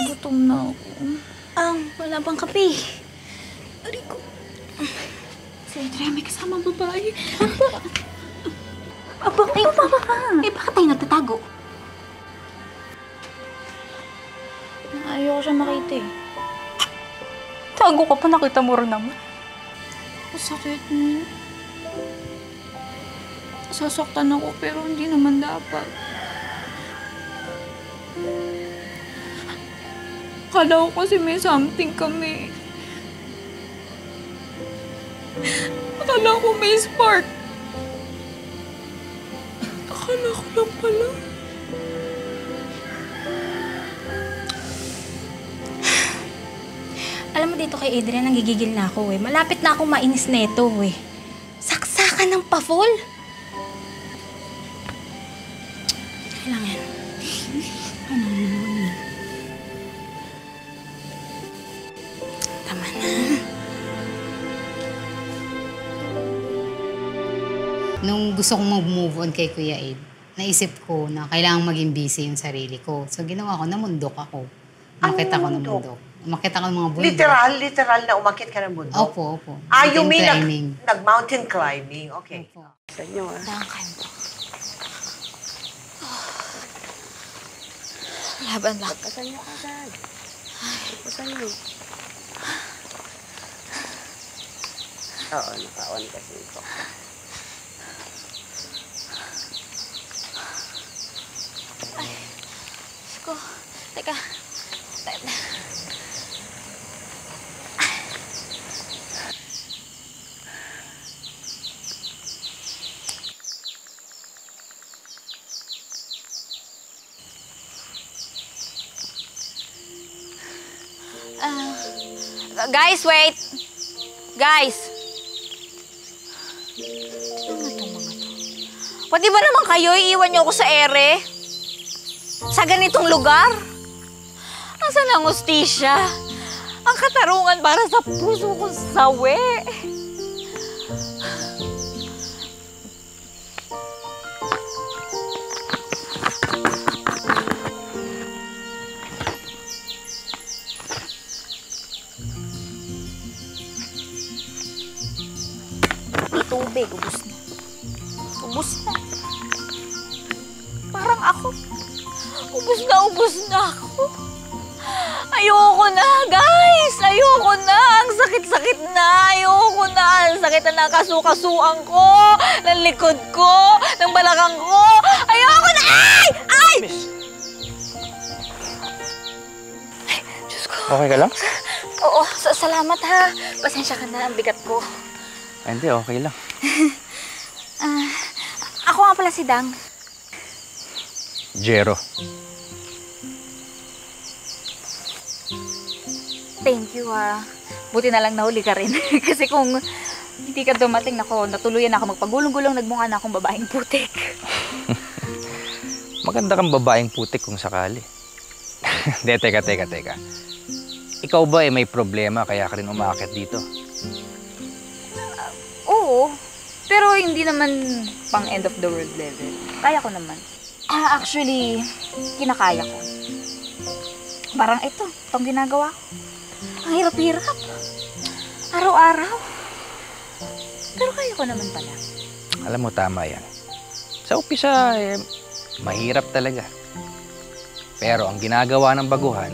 Gutom na ako. Wala pang kape. Ari ko. Si Andrea, may kasamang babae. Abang, ay, baba ka. Eh, bakit tayo nagtatago? Ayoko siya makita eh. Tago ka pa, nakita mo rin naman. Sakit mo. Sasaktan ako, pero hindi naman dapat. Akala ko kasi may something kami. Akala ko may spark. Akala ko lang pala. Alam mo dito kay Adrian, nanggigigil na ako eh. Malapit na akong mainis na ito eh. Saksakan ng pa-fall. Kailangan. Ano naman? Tama na. Nung gusto kong mag-move on kay Kuya Ed, naisip ko na kailangan maging busy yung sarili ko. So ginawa ko, namundok ako. Umakit ako ng bundok. Umakit ako ng mga bundok. Literal na umakit ka ng bundok? Opo. You mean nag-mountain climbing? Okay. Opo. Sa inyo, Laban lang. Pagpasan niyo agad. Pagpasan niyo. Oo, naka-on kasi ito. Ay, ko. Teka. Guys, wait! Guys! Ano itong mga to? Pwede ba naman kayo iiwan niyo ako sa ere? Sa ganitong lugar? Asan ang hustisya? Ang katarungan para sa puso kong sawi. Tubig, ubus na. Ubus na. Parang ako. Ubus na ako. Ayoko na, guys! Ayoko na! Ang sakit-sakit na! Ayoko na! Ang sakit na ng kasukasuan ko, ng likod ko, ng balakang ko. Ayoko na! Ay! Ay! Diyos ko. Okay ka lang? Oo, salamat ha. Pasensya ka na, ang bigat ko. Ay, hindi, okay lang. Ako nga pala si Dang. Jero. Thank you, Buti na lang nahuli ka rin. Kasi kung hindi ka dumating, natuluyan ako magpagulong-gulong, nagmukha na akong babaeng putik. Maganda kang babaeng putik kung sakali. Hindi, teka. Ikaw ba may problema kaya ka rin umaakit dito? Oo, pero hindi naman pang end of the world level. Kaya ko naman. Actually, kinakaya ko. Parang itong ginagawa ko. Ang hirap-hirap. Araw-araw. Pero kaya ko naman pala. Alam mo, tama yan. Sa umpisa, mahirap talaga. Pero ang ginagawa ng baguhan,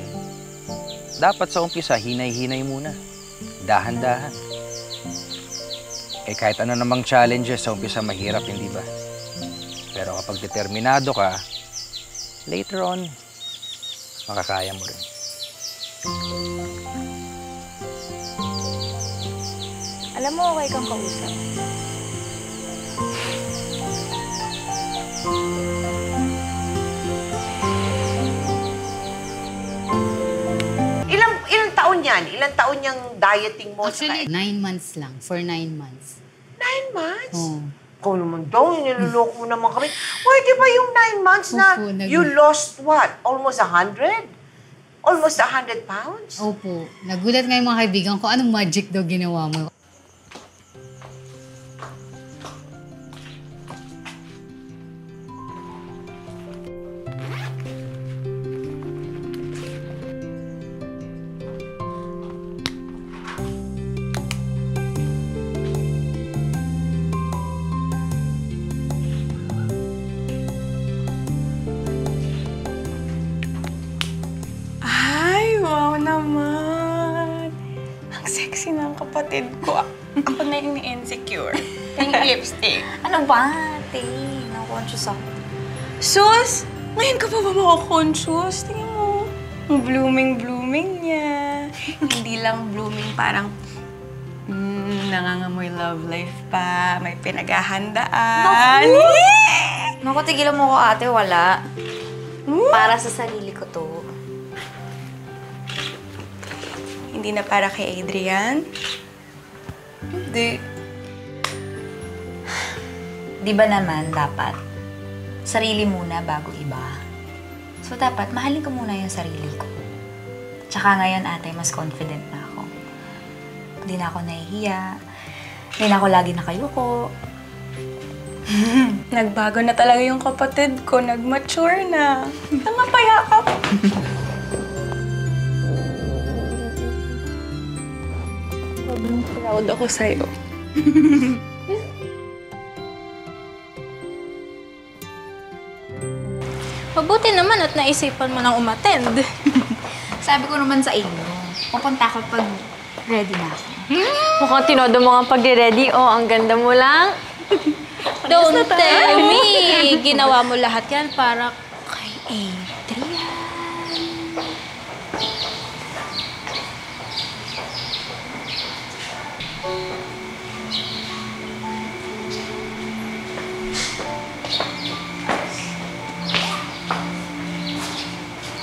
dapat sa umpisa, hinay-hinay muna. Dahan-dahan. Kahit ano namang challenges, sa umpisa mahirap, hindi ba? Pero kapag determinado ka, later on, makakaya mo rin. Alam mo, okay kang kausap. Ilang taon yan? Ilang taon yung dieting mo? Actually, 9 months lang. For 9 months. 9 months? Oo. Ikaw naman daw, niloloko mo naman kami. Pwede ba yung 9 months na you lost what? Almost 100? Almost 100 pounds? Opo. Nagulat nga yung mga kaibigan ko, anong magic daw ginawa mo? Kapatid ko. Ako na yung insecure. Yung lipstick. Ano ba, ate? Na-conscious ako. Sus! Ngayon ka pa ba mako-conscious? Tingnan mo. Ang blooming niya. Hindi lang blooming, parang nangangamoy love life pa. May pinaghahandaan. Naku, tigilan mo ko, ate. Wala. Para sa sarili ko to. Hindi na para kay Adrian? Hindi. Di ba naman dapat sarili muna bago iba? So dapat mahalin ko muna yung sarili ko. Tsaka ngayon, ate, mas confident na ako. Hindi na ako nahihiya. Hindi na ako lagi nakayuko. Nagbago na talaga yung kapatid ko. Nag-mature na. Nangapayakap. Sobrang proud ako sa'yo. Mabuti naman at naisipan mo nang umattend. Sabi ko naman sa inyo, pupunta ako pag ready na ako. Mukhang tinodo mo nga pagre-ready. Oh, ang ganda mo lang. Don't tell me! Ginawa mo lahat yan para kay Adrian.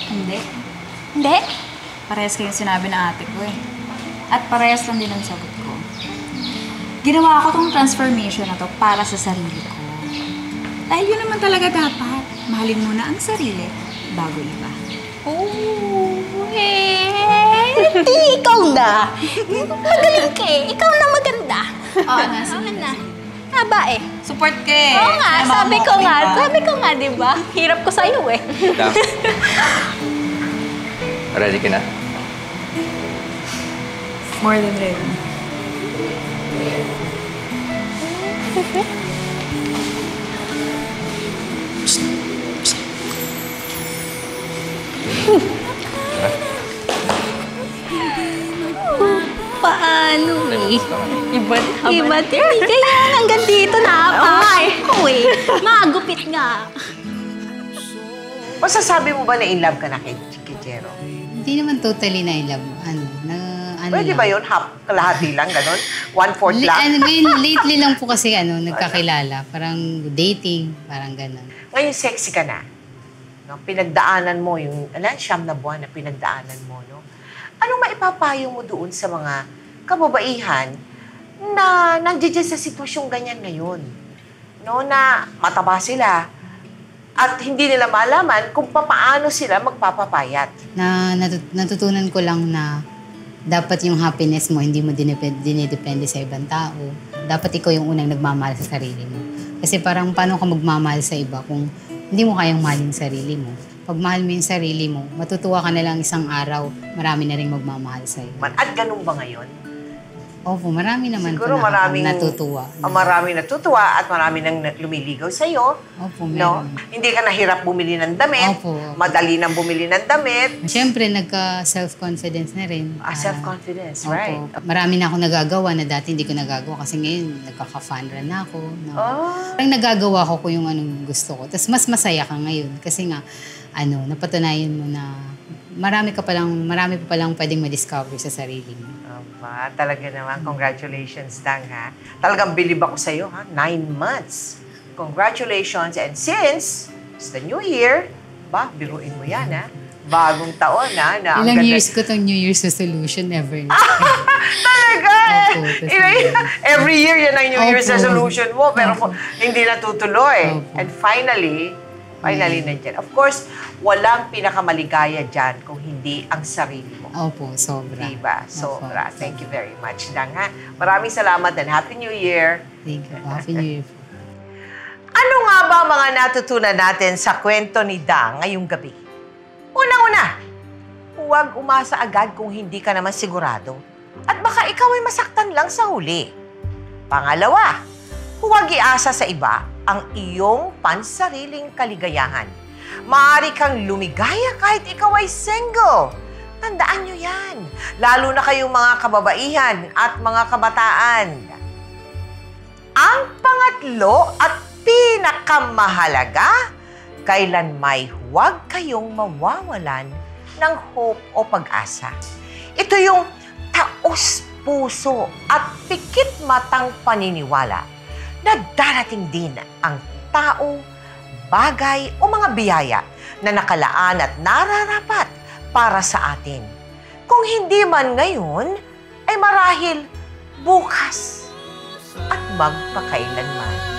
Hindi. Hindi? Parehas kayong sinabi ng ate ko eh. At parehas lang din ang sagot ko. Ginawa ko tong transformation na to para sa sarili ko. Dahil yun naman talaga dapat. Mahalin muna ang sarili bago iba. Oh, ikaw na! Magaling ka eh. Ikaw na maganda. Oo na, sige na. Haba eh. Support ka eh. Oo nga, sabi ko nga, di ba? Hirap ko sa'yo eh. Dam. Ready ka na? More than ready. Paano eh? Iba't hindi kaya hanggang dito na ako eh. Magupit nga. Masasabi mo ba na in love ka na kay Jero? Hindi naman totally na love. Pwede ba yun? Kalahati lang, gano'n? 1/4 lang? Ngayon, lately lang po kasi nagkakilala. Parang dating, parang gano'n. Ngayon, sexy ka na. No? Pinagdaanan mo yung, 9 na buwan na pinagdaanan mo, no? Anong maipapayo mo doon sa mga kababaihan na nandiyan sa sitwasyong ganyan ngayon? No? Na mataba sila at hindi nila malaman kung paano sila magpapapayat. Natutunan ko lang na dapat yung happiness mo, hindi mo dinidepende sa ibang tao. Dapat ikaw yung unang nagmamahal sa sarili mo. Kasi parang paano ka magmamahal sa iba kung hindi mo kayang mahal yung sarili mo. Pag mahal mo yung sarili mo, matutuwa ka na lang isang araw, marami na rin magmamahal sa iyo. At ganun ba ngayon? Opo, marami naman siguro po maraming natutuwa. Maraming natutuwa at marami nang lumiligaw sa iyo. Opo, no? Hindi ka nahirap bumili ng damit. Opo. Madali nang bumili ng damit. Siyempre, nagka-self-confidence na rin. Self-confidence, opo. right. Marami na ako nagagawa na dati hindi ko nagagawa kasi ngayon nagkaka-fun run na ako. No? Parang nagagawa ko yung anong gusto ko. Tapos mas masaya ka ngayon kasi nga, napatunayan mo na marami pa palang pwedeng ma-discover sa sarili mo. Talaga naman, congratulations, Dang, ha? Talagang bilib ako sa'yo, ha? 9 months. Congratulations. And since it's the new year, biruin mo yan, ha? Bagong taon, ha? Na ilang years ko itong New Year's resolution, never na. Talaga! Opo, every year yan ang New Year's resolution mo, pero hindi natutuloy. Opo. And finally, nandyan. Of course, walang pinakamaligaya dyan kung hindi ang sarili mo. Opo, sobra. Diba? Sobra. Thank you very much, Dang, ha? Maraming salamat and Happy New Year. Thank you. Happy New Year. Ano nga ba mga natutunan natin sa kwento ni Dang ngayong gabi? Unang-una, huwag umasa agad kung hindi ka naman sigurado. At baka ikaw ay masaktan lang sa huli. Pangalawa, huwag iasa sa iba ang iyong pansariling kaligayahan. Maaari kang lumigaya kahit ikaw ay single. Tandaan nyo yan. Lalo na kayong mga kababaihan at mga kabataan. Ang pangatlo at pinakamahalaga, kailanmay huwag kayong mawawalan ng hope o pag-asa. Ito yung taos-puso at pikit-matang paniniwala na darating din ang tao, bagay o mga biyaya na nakalaan at nararapat para sa atin. Kung hindi man ngayon, ay marahil bukas at magpakailanman.